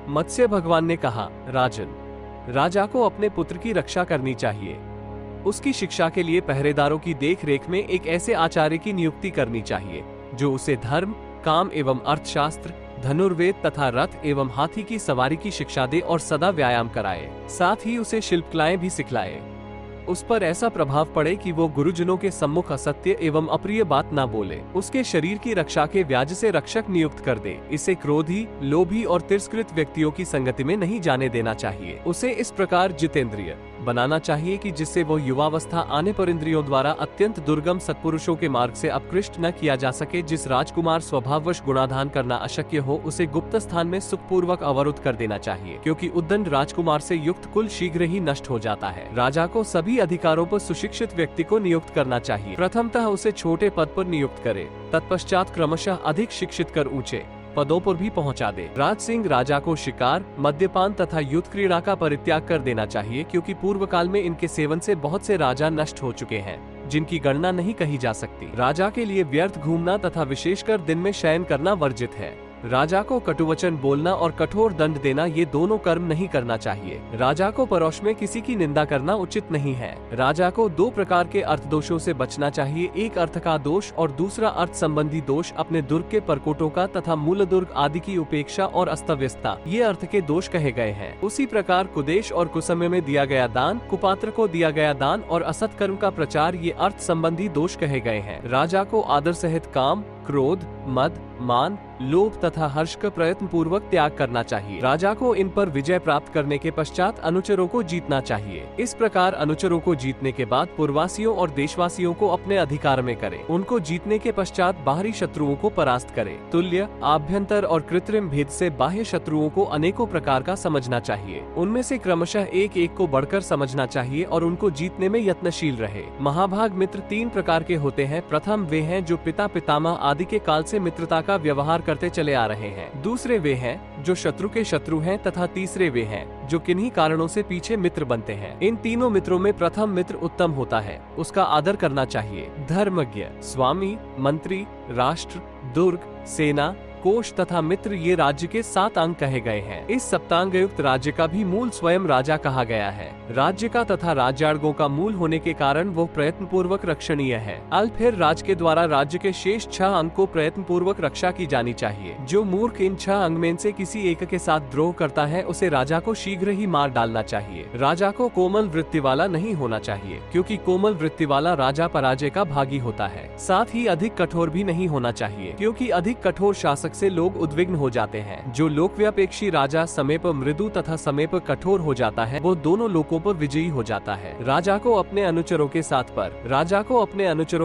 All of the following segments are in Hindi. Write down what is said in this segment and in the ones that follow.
मत्स्य भगवान ने कहा, राजन, राजा को अपने पुत्र की रक्षा करनी चाहिए। उसकी शिक्षा के लिए पहरेदारों की देखरेख में एक ऐसे आचार्य की नियुक्ति करनी चाहिए जो उसे धर्म, काम एवं अर्थशास्त्र, धनुर्वेद तथा रथ एवं हाथी की सवारी की शिक्षा दे और सदा व्यायाम कराए। साथ ही उसे शिल्पकलाएं भी सिखलाए। उस पर ऐसा प्रभाव पड़े कि वो गुरुजनों के सम्मुख असत्य एवं अप्रिय बात ना बोले। उसके शरीर की रक्षा के व्याज से रक्षक नियुक्त कर दे। इसे क्रोधी, लोभी और तिरस्कृत व्यक्तियों की संगति में नहीं जाने देना चाहिए। उसे इस प्रकार जितेंद्रिय बनाना चाहिए कि जिससे वो युवावस्था आने पर इंद्रियों द्वारा अत्यंत दुर्गम सत्पुरुषों के मार्ग से अपकृष्ट न किया जा सके। जिस राजकुमार स्वभाववश गुणाधान करना अशक्य हो, उसे गुप्त स्थान में सुखपूर्वक अवरुद्ध कर देना चाहिए, क्योंकि उद्दंड राजकुमार से युक्त कुल शीघ्र ही नष्ट हो जाता है। राजा को सभी अधिकारों पर सुशिक्षित व्यक्ति को नियुक्त करना चाहिए। प्रथमतः उसे छोटे पद पर नियुक्त करे, तत्पश्चात क्रमशः अधिक शिक्षित कर ऊंचे पदों पर भी पहुंचा दे। राज सिंह राजा को शिकार, मद्यपान तथा युद्ध क्रीड़ा का परित्याग कर देना चाहिए, क्योंकि पूर्व काल में इनके सेवन से बहुत से राजा नष्ट हो चुके हैं, जिनकी गणना नहीं कही जा सकती। राजा के लिए व्यर्थ घूमना तथा विशेषकर दिन में शयन करना वर्जित है। राजा को कटुवचन बोलना और कठोर दंड देना, ये दोनों कर्म नहीं करना चाहिए। राजा को परोक्ष में किसी की निंदा करना उचित नहीं है। राजा को दो प्रकार के अर्थ दोषों से बचना चाहिए, एक अर्थ का दोष और दूसरा अर्थ संबंधी दोष। अपने दुर्ग के परकोटों का तथा मूल दुर्ग आदि की उपेक्षा और अस्तव्यस्तता, ये अर्थ के दोष कहे गए हैं। उसी प्रकार कुदेश और कुसमय में दिया गया दान, कुपात्र को दिया गया दान और असत कर्म का प्रचार, ये अर्थ संबंधी दोष कहे गए हैं। राजा को आदर सहित काम, क्रोध, मद, मान, लोभ तथा हर्ष का प्रयत्न पूर्वक त्याग करना चाहिए। राजा को इन पर विजय प्राप्त करने के पश्चात अनुचरों को जीतना चाहिए। इस प्रकार अनुचरों को जीतने के बाद पूर्ववासियों और देशवासियों को अपने अधिकार में करे। उनको जीतने के पश्चात बाहरी शत्रुओं को परास्त करे। तुल्य, आभ्यंतर और कृत्रिम भेद से बाह्य शत्रुओं को अनेकों प्रकार का समझना चाहिए। उनमें से क्रमशः एक एक को बढ़कर समझना चाहिए और उनको जीतने में यत्नशील रहे। महाभाग मित्र तीन प्रकार के होते हैं। प्रथम वे हैं जो पिता पितामह आदि के काल से मित्रता का व्यवहार करते चले आ रहे हैं। दूसरे वे हैं जो शत्रु के शत्रु हैं तथा तीसरे वे हैं जो किन्हीं कारणों से पीछे मित्र बनते हैं। इन तीनों मित्रों में प्रथम मित्र उत्तम होता है, उसका आदर करना चाहिए। धर्मज्ञ, स्वामी, मंत्री, राष्ट्र, दुर्ग, सेना, कोष तथा मित्र, ये राज्य के 7 अंग कहे गए हैं। इस सप्तांग युक्त राज्य का भी मूल स्वयं राजा कहा गया है। राज्य का तथा राज्यार्गों का मूल होने के कारण वो प्रयत्न पूर्वक रक्षणीय है। फिर राज के द्वारा राज्य के शेष 6 अंग को प्रयत्न पूर्वक रक्षा की जानी चाहिए। जो मूर्ख इन 6 अंग में से किसी एक के साथ द्रोह करता है, उसे राजा को शीघ्र ही मार डालना चाहिए। राजा को कोमल वृत्ति वाला नहीं होना चाहिए, क्योंकि कोमल वृत्ति वाला राजा पराजय का भागी होता है। साथ ही अधिक कठोर भी नहीं होना चाहिए, क्योंकि अधिक कठोर शासक से लोग उद्विग्न हो जाते हैं। जो लोकव्यापेक्षी राजा समय पर मृदु तथा समय पर कठोर हो जाता है, वो दोनों लोकों पर विजयी हो जाता है। राजा को अपने अनुचरों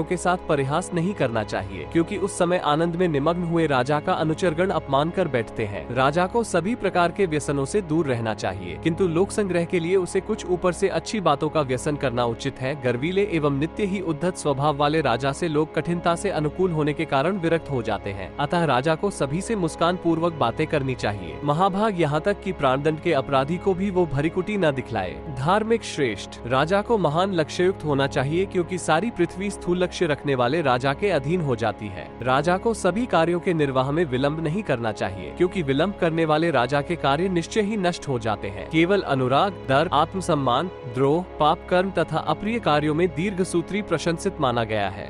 के साथ परिहास नहीं करना चाहिए, क्योंकि उस समय आनंद में निमग्न हुए राजा का अनुचरगण अपमान कर बैठते हैं। राजा को सभी प्रकार के व्यसनों से दूर रहना चाहिए, किंतु लोक संग्रह के लिए उसे कुछ ऊपर से अच्छी बातों का व्यसन करना उचित है। गर्वीले एवं नित्य ही उद्धत स्वभाव वाले राजा से लोग कठिनता से अनुकूल होने के कारण विरक्त हो जाते हैं। अतः राजा को सभी से मुस्कान पूर्वक बातें करनी चाहिए। महाभाग यहाँ तक कि प्राणदंड के अपराधी को भी वो भरीकुटी न दिखलाए। धार्मिक श्रेष्ठ, राजा को महान लक्ष्ययुक्त होना चाहिए, क्योंकि सारी पृथ्वी स्थूल लक्ष्य रखने वाले राजा के अधीन हो जाती है। राजा को सभी कार्यों के निर्वाह में विलंब नहीं करना चाहिए, क्योंकि विलंब करने वाले राजा के कार्य निश्चय ही नष्ट हो जाते हैं। केवल अनुराग, दर्प, आत्मसम्मान, द्रोह, पाप कर्म तथा अप्रिय कार्यों में दीर्घसूत्री प्रशंसित माना गया है।